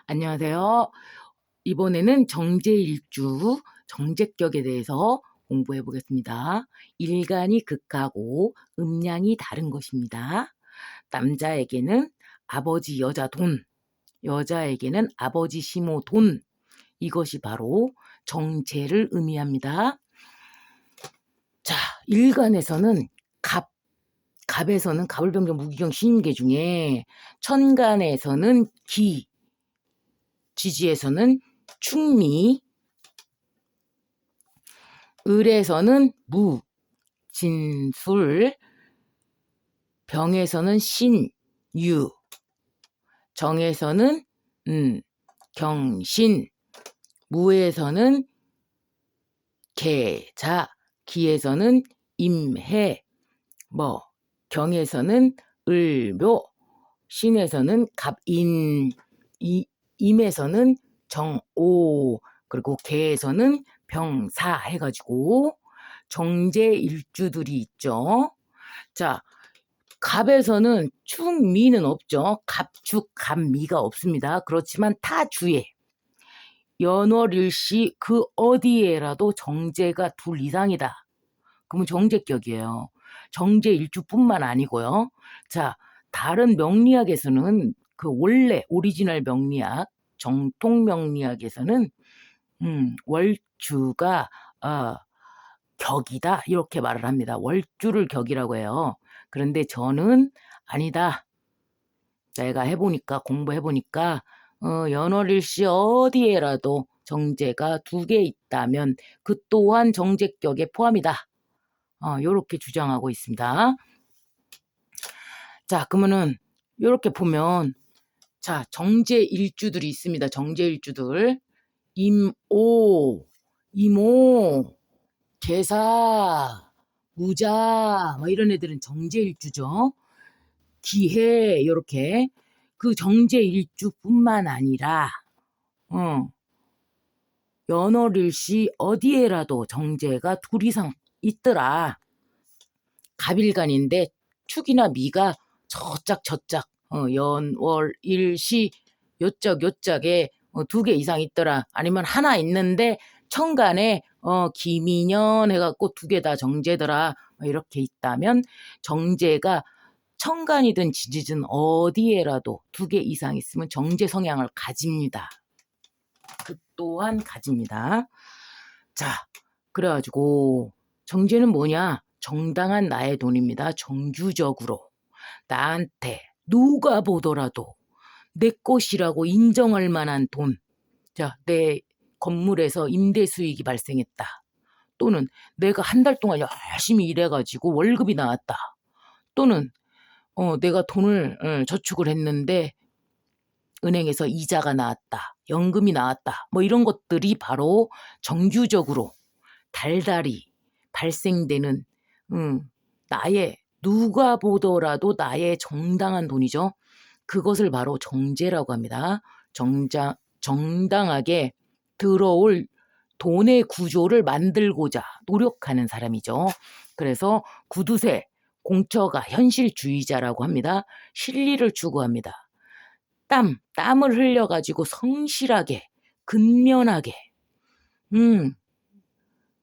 안녕하세요. 이번에는 정제일주, 정제격에 대해서 공부해 보겠습니다. 일간이 극하고 음양이 다른 것입니다. 남자에게는 아버지 여자 돈, 여자에게는 아버지 시모 돈, 이것이 바로 정제를 의미합니다. 자, 일간에서는 갑에서는 갑을병정 무기경 신임계 중에 천간에서는 기, 지지에서는 충미, 을에서는 무, 진술, 병에서는 신, 유, 정에서는 경신, 무에서는 계자, 기에서는 임해, 경에서는 을묘, 신에서는 갑인, 임에서는 정오, 그리고 계에서는 병사 해가지고 정제일주들이 있죠. 자, 갑에서는 축미는 없죠. 갑축, 갑미가 없습니다. 그렇지만 타주에 연월일시 그 어디에라도 정제가 둘 이상이다. 그러면 정제격이에요. 정제일주뿐만 아니고요. 자, 다른 명리학에서는 그 원래 오리지널 명리학, 정통 명리학에서는 월주가 격이다 이렇게 말을 합니다. 월주를 격이라고 해요. 그런데 저는 아니다. 내가 해보니까 공부해보니까 연월일시 어디에라도 정제가 2개 있다면 그 또한 정제격에 포함이다. 요렇게 주장하고 있습니다. 자, 그러면은 요렇게 보면 자, 정제일주들이 있습니다. 정제일주들. 임오, 이모, 계사, 무자 이런 애들은 정제일주죠. 기해 요렇게 그 정제일주뿐만 아니라 연월일시 어디에라도 정제가 2 이상 있더라. 갑일간인데 축이나 미가 저짝 연월일시 요짝에 2개 이상 있더라. 아니면 하나 있는데 천간에 기미년 해갖고 2개 다 정제더라. 이렇게 있다면 정제가 천간이든 지지든 어디에라도 2개 이상 있으면 정제 성향을 가집니다. 그 또한 가집니다. 자, 그래가지고 정제는 뭐냐? 정당한 나의 돈입니다. 정규적으로 나한테 누가 보더라도 내 것이라고 인정할 만한 돈. 자, 내 건물에서 임대 수익이 발생했다. 또는 내가 한 달 동안 열심히 일해가지고 월급이 나왔다. 또는 내가 돈을 저축을 했는데 은행에서 이자가 나왔다. 연금이 나왔다. 이런 것들이 바로 정규적으로 달달이 발생되는 나의 누가 보더라도 나의 정당한 돈이죠. 그것을 바로 정제라고 합니다. 정당하게 들어올 돈의 구조를 만들고자 노력하는 사람이죠. 그래서 구두쇠, 공처가 현실주의자라고 합니다. 실리를 추구합니다. 땀을 흘려가지고 성실하게, 근면하게,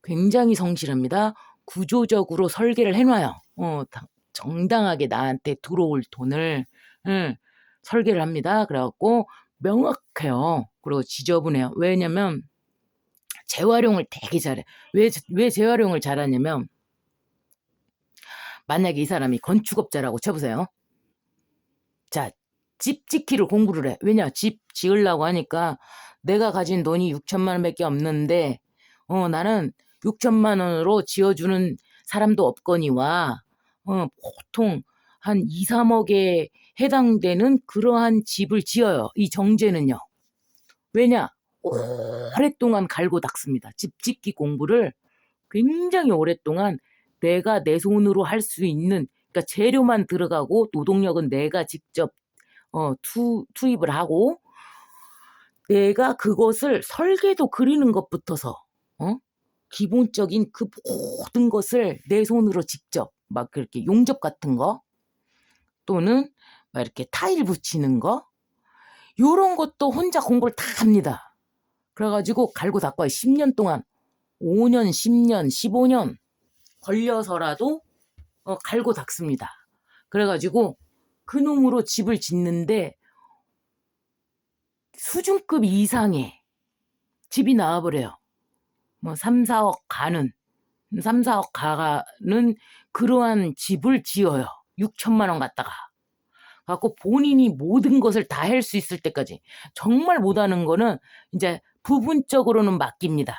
굉장히 성실합니다. 구조적으로 설계를 해놔요. 정당하게 나한테 들어올 돈을 설계를 합니다. 그래갖고 명확해요. 그리고 지저분해요. 왜냐면 재활용을 되게 잘해. 왜 재활용을 잘하냐면 만약에 이 사람이 건축업자라고 쳐보세요. 자, 집 짓기를 공부를 해. 왜냐? 집 지으려고 하니까 내가 가진 돈이 6천만 원밖에 없는데 나는 6천만 원으로 지어주는 사람도 없거니와 보통 한 2, 3억에 해당되는 그러한 집을 지어요. 이 정제는요. 왜냐? 오랫동안 갈고 닦습니다. 집 짓기 공부를 굉장히 오랫동안 내가 내 손으로 할 수 있는, 그러니까 재료만 들어가고 노동력은 내가 직접 투입을 하고 내가 그것을 설계도 그리는 것부터서 기본적인 그 모든 것을 내 손으로 직접 막 그렇게 용접 같은 거 또는 막 이렇게 타일 붙이는 거 요런 것도 혼자 공부를 다 합니다. 그래가지고 갈고 닦아요. 10년 동안 5년, 10년, 15년 걸려서라도 갈고 닦습니다. 그래가지고 그 놈으로 집을 짓는데 수준급 이상의 집이 나와버려요. 뭐 3, 4억 가는 3, 4억 가는 그러한 집을 지어요. 6천만 원 갖다가. 갖고 본인이 모든 것을 다 할 수 있을 때까지. 정말 못하는 거는 이제 부분적으로는 맡깁니다.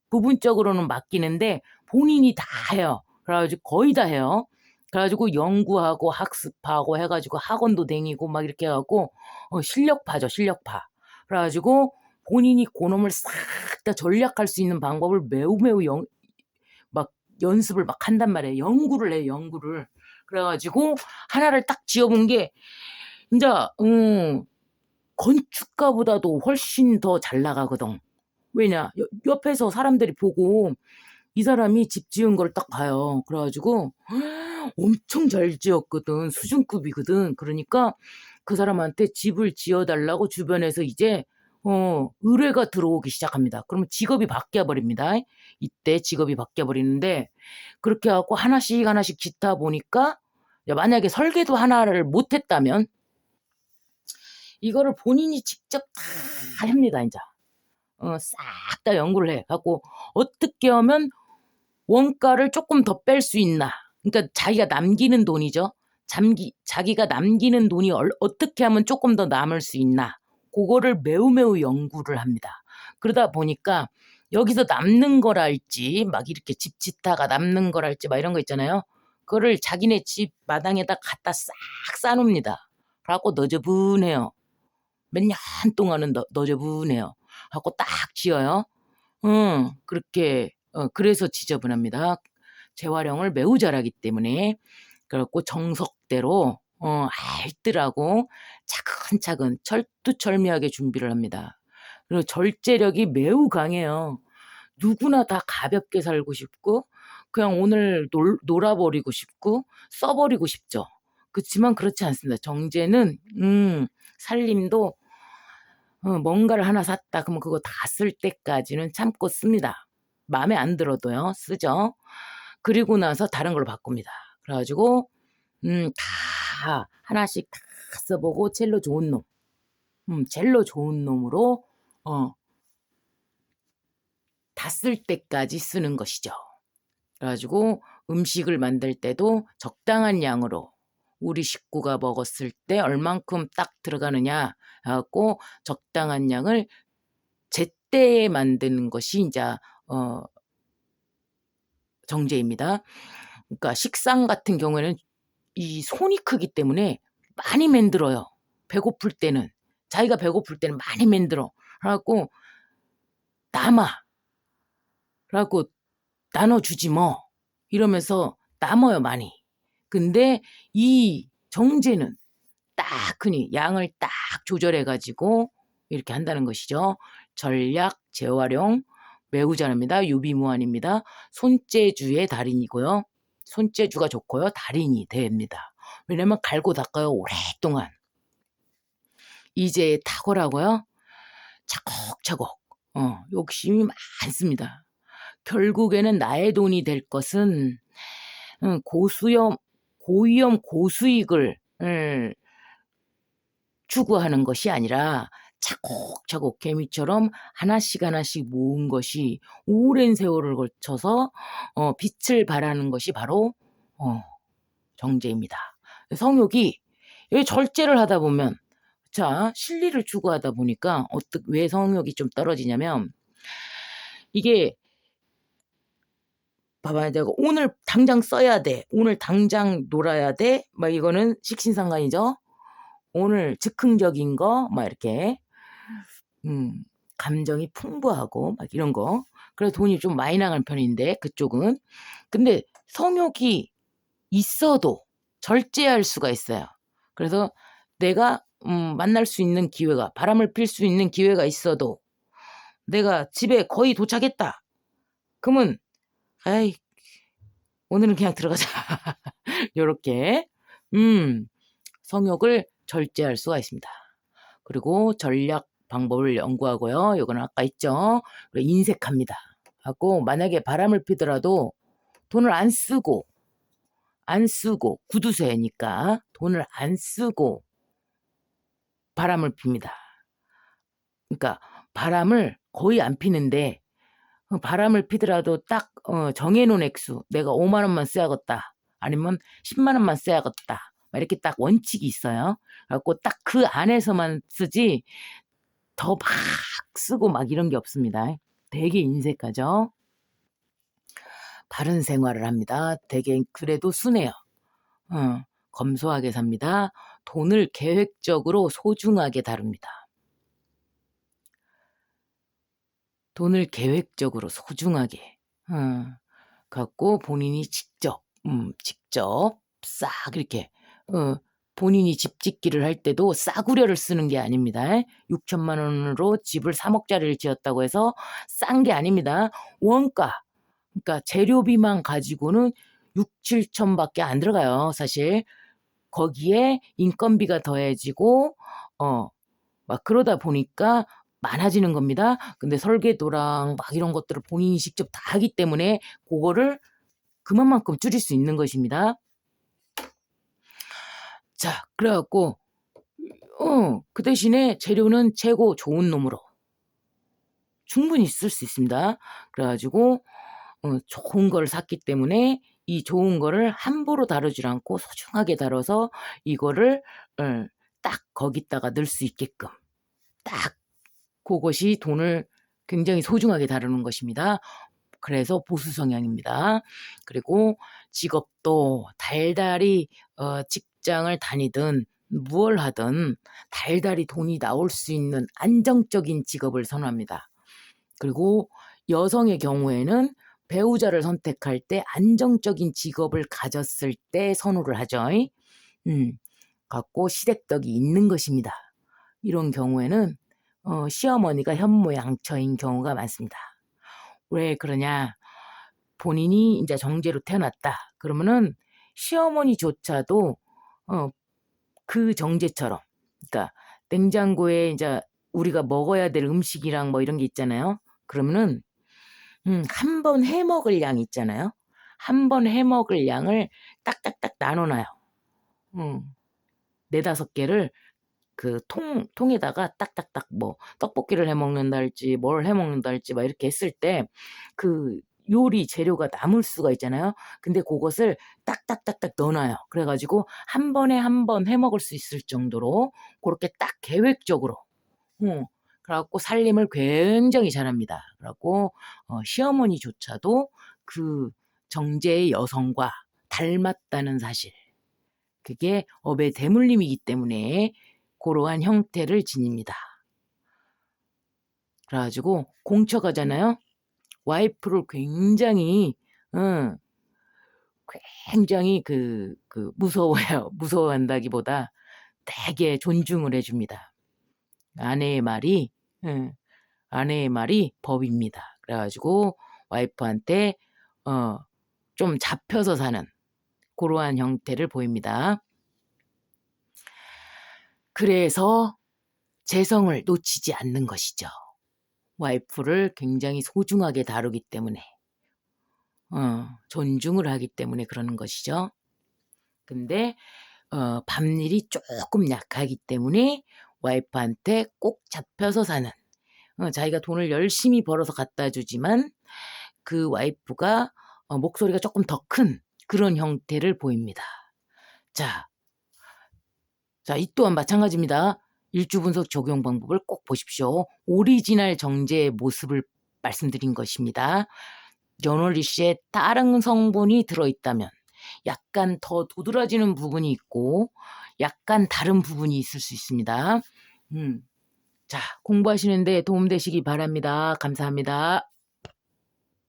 부분적으로는 맡기는데 본인이 다 해요. 그래가지고 거의 다 해요. 그래가지고 연구하고 학습하고 해가지고 학원도 다니고 막 이렇게 해갖고 실력파죠, 실력파. 그래가지고 본인이 그놈을 싹 다 전략할 수 있는 방법을 매우 막 연습을 막 한단 말이에요. 연구를 해요, 연구를. 그래가지고 하나를 딱 지어본 게 이제 건축가보다도 훨씬 더 잘 나가거든. 왜냐, 옆에서 사람들이 보고 이 사람이 집 지은 걸 딱 봐요. 그래가지고 엄청 잘 지었거든. 수준급이거든. 그러니까 그 사람한테 집을 지어달라고 주변에서 이제 의뢰가 들어오기 시작합니다. 그러면 직업이 바뀌어 버립니다. 이때 직업이 바뀌어 버리는데 그렇게 하고 하나씩 하나씩 짓다 보니까 만약에 설계도 하나를 못했다면 이거를 본인이 직접 다 합니다. 이제 싹 다 연구를 해 갖고 어떻게 하면 원가를 조금 더 뺄 수 있나. 그러니까 자기가 남기는 돈이죠. 자기가 남기는 돈이 어떻게 하면 조금 더 남을 수 있나. 그거를 매우 연구를 합니다. 그러다 보니까 여기서 남는 거랄지 막 이렇게 집 짓다가 남는 거랄지 막 이런 거 있잖아요. 그거를 자기네 집 마당에다 갖다 싹 싸놉니다. 그래갖고 너저분해요. 몇 년 동안은 너저분해요. 하고 딱 지어요. 그렇게 그래서 지저분합니다. 재활용을 매우 잘하기 때문에. 그래갖고 정석대로 알뜰하고 차근차근 철두철미하게 준비를 합니다. 그리고 절제력이 매우 강해요. 누구나 다 가볍게 살고 싶고 그냥 오늘 놀아버리고 싶고 써버리고 싶죠. 그렇지만 그렇지 않습니다. 정제는 살림도 뭔가를 하나 샀다 그러면 그거 다 쓸 때까지는 참고 씁니다. 마음에 안 들어도요. 쓰죠. 그리고 나서 다른 걸로 바꿉니다. 그래가지고 다 하나씩 다 써보고 젤로 좋은 놈. 젤로 좋은 놈으로 다 쓸 때까지 쓰는 것이죠. 그래가지고 음식을 만들 때도 적당한 양으로 우리 식구가 먹었을 때 얼만큼 딱 들어가느냐 해갖고 적당한 양을 제때에 만드는 것이 이제 정제입니다. 그러니까 식상 같은 경우에는 이 손이 크기 때문에 많이 만들어요. 배고플 때는 자기가 배고플 때는 많이 만들어. 그래갖고 남아. 그래갖고 나눠주지 뭐 이러면서 남아요 많이. 근데 이 정제는 딱 흔히 양을 딱 조절해가지고 이렇게 한다는 것이죠. 전략, 재활용 매우 잘합니다. 유비무환입니다. 손재주의 달인이고요. 손재주가 좋고요. 달인이 됩니다. 왜냐면 갈고 닦아요. 오랫동안. 이제 탁월하고요. 차곡차곡 욕심이 많습니다. 결국에는 나의 돈이 될 것은 고위험 고수익을 추구하는 것이 아니라 차곡차곡 개미처럼 하나씩 하나씩 모은 것이 오랜 세월을 거쳐서 빛을 발하는 것이 바로 정제입니다. 성욕이 절제를 하다 보면 실리를 추구하다 보니까 왜 성욕이 좀 떨어지냐면 이게 봐봐요. 내가 오늘 당장 써야 돼. 오늘 당장 놀아야 돼. 막 이거는 식신상간이죠. 오늘 즉흥적인 거 막 이렇게 감정이 풍부하고 막 이런 거. 그래서 돈이 좀 많이 나가는 편인데 그쪽은. 근데 성욕이 있어도 절제할 수가 있어요. 그래서 내가 만날 수 있는 기회가 바람을 필 수 있는 기회가 있어도 내가 집에 거의 도착했다. 그러면 아이 오늘은 그냥 들어가자. 요렇게 성욕을 절제할 수가 있습니다. 그리고 전략 방법을 연구하고요. 요거는 아까 있죠. 그리고 인색합니다. 하고 만약에 바람을 피더라도 돈을 안 쓰고 구두쇠니까 돈을 안 쓰고 바람을 핍니다. 그러니까 바람을 거의 안 피는데 바람을 피더라도 딱 정해놓은 액수, 내가 5만 원만 써야겠다, 아니면 10만 원만 써야겠다, 이렇게 딱 원칙이 있어요. 그래갖고 딱 그 안에서만 쓰지 더 막 쓰고 막 이런 게 없습니다. 되게 인색하죠. 바른 생활을 합니다. 되게 그래도 순해요. 검소하게 삽니다. 돈을 계획적으로 소중하게 다룹니다. 돈을 계획적으로 소중하게 갖고 본인이 직접 싹 이렇게 본인이 집 짓기를 할 때도 싸구려를 쓰는 게 아닙니다. 6천만 원으로 집을 3억짜리를 지었다고 해서 싼 게 아닙니다. 원가, 그러니까 재료비만 가지고는 6, 7천밖에 안 들어가요. 사실 거기에 인건비가 더해지고 막 그러다 보니까 많아지는 겁니다. 근데 설계도랑 막 이런 것들을 본인이 직접 다 하기 때문에 그거를 그만큼 줄일 수 있는 것입니다. 자, 그래갖고 그 대신에 재료는 최고 좋은 놈으로 충분히 쓸 수 있습니다. 그래가지고 좋은 걸 샀기 때문에 이 좋은 거를 함부로 다루지 않고 소중하게 다뤄서 이거를 딱 거기다가 넣을 수 있게끔 딱 그것이 돈을 굉장히 소중하게 다루는 것입니다. 그래서 보수 성향입니다. 그리고 직업도 달달이 직장을 다니든 무얼 하든 달달이 돈이 나올 수 있는 안정적인 직업을 선호합니다. 그리고 여성의 경우에는 배우자를 선택할 때 안정적인 직업을 가졌을 때 선호를 하죠. 갖고 시댁덕이 있는 것입니다. 이런 경우에는 시어머니가 현모양처인 경우가 많습니다. 왜 그러냐? 본인이 이제 정제로 태어났다. 그러면은 시어머니조차도 그 정제처럼, 그러니까 냉장고에 이제 우리가 먹어야 될 음식이랑 뭐 이런 게 있잖아요. 그러면은 한 번 해먹을 양 있잖아요. 한 번 해먹을 양을 딱딱딱 나눠놔요. 4-5개를 그 통에다가 딱딱딱 뭐 떡볶이를 해 먹는다 할지 뭘 해 먹는다 할지 막 이렇게 했을 때 그 요리 재료가 남을 수가 있잖아요. 근데 그것을 딱딱딱딱 넣어놔요. 그래가지고 한 번에 한 번 해 먹을 수 있을 정도로 그렇게 딱 계획적으로 그래갖고 살림을 굉장히 잘합니다. 그래갖고 시어머니조차도 그 정제의 여성과 닮았다는 사실, 그게 업의 대물림이기 때문에 그러한 형태를 지닙니다. 그래가지고 공처가잖아요. 와이프를 굉장히 무서워요. 무서워한다기보다 되게 존중을 해줍니다. 아내의 말이 법입니다. 그래가지고 와이프한테 좀 잡혀서 사는 그러한 형태를 보입니다. 그래서 재성을 놓치지 않는 것이죠. 와이프를 굉장히 소중하게 다루기 때문에 존중을 하기 때문에 그러는 것이죠. 근데 밤일이 조금 약하기 때문에 와이프한테 꼭 잡혀서 사는, 자기가 돈을 열심히 벌어서 갖다 주지만 그 와이프가 목소리가 조금 더 큰 그런 형태를 보입니다. 자, 이 또한 마찬가지입니다. 일주 분석 적용 방법을 꼭 보십시오. 오리지널 정제의 모습을 말씀드린 것입니다. 연월리씨에 다른 성분이 들어있다면 약간 더 도드라지는 부분이 있고 약간 다른 부분이 있을 수 있습니다. 자, 공부하시는데 도움되시기 바랍니다. 감사합니다.